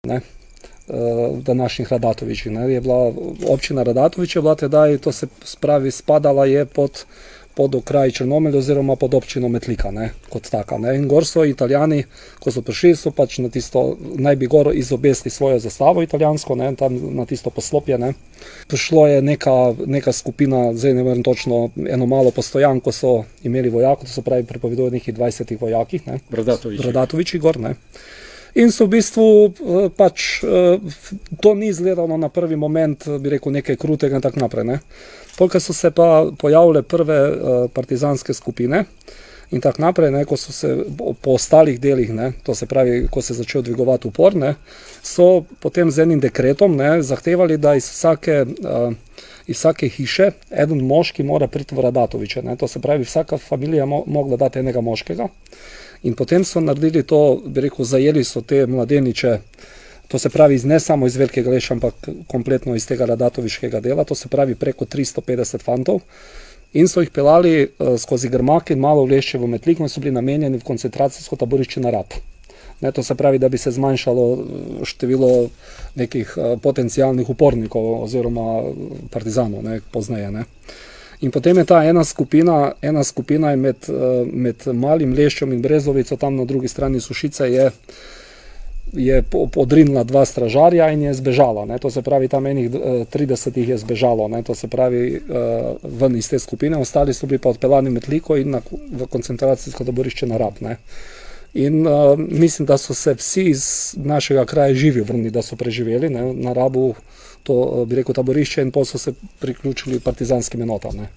ne, v današnjih Radatovičih. Ne. Je bila občina Radatovič, je bila tedaj, to se spravi, spadala je pod okraj Črnomelj oziroma pod občino Metlika, ne, kot taka. Ne. In gor so Italijani, ko so prišli, so pač na tisto, naj bi gor izobesili svojo zastavo italijansko, ne, tam na tisto poslopje. Ne. Prišlo je neka skupina, zdaj ne vem točno, eno malo postojan, ko so imeli vojakov, to se pravi, prepovedujo nekih 20 vojakih, ne, Radatovičih gor, ne. In so v bistvu pač, to ni izgledalo na prvi moment, bi rekel, nekaj krutega in tako naprej, ne. Polk so se pa pojavile prve partizanske skupine in tako naprej, ne, ko so se po ostalih delih, ne, to se pravi, ko se je začel dvigovati upor, ne, so potem z enim dekretom, ne, zahtevali, da iz vsake hiše eden moški mora priti v Radatoviče, ne, to se pravi, vsaka familija mogla dati enega moškega. In potem so naredili to, bi rekel, zajeli so te mladeniče, to se pravi ne samo iz Velikega Leša, ampak kompletno iz tega Radatoviškega dela, to se pravi preko 350 fantov, in so jih pelali skozi Grmak in Malo Lešče v Metliko in so bili namenjeni v koncentracijsko taborišče na Rab. Ne, to se pravi, da bi se zmanjšalo število nekih potencialnih upornikov oziroma partizanov, ne, pozneje. Ne. In potem je ta ena skupina je med Malim Leščem in Brezovico, tam na drugi strani Sušice, je podrinila dva stražarja in je zbežala. Ne. To se pravi, tam enih 30 jih je zbežalo, ne. To se pravi, ven iz te skupine, ostali so bili pa odpeljani v Metliko in v koncentracijsko taborišče na Rab. Ne. In mislim, da so se vsi iz našega kraja živi vrnili, da so preživeli, ne, na Rabu, to bi rekel taborišče, in potem so se priključili partizanskim enotam. Ne.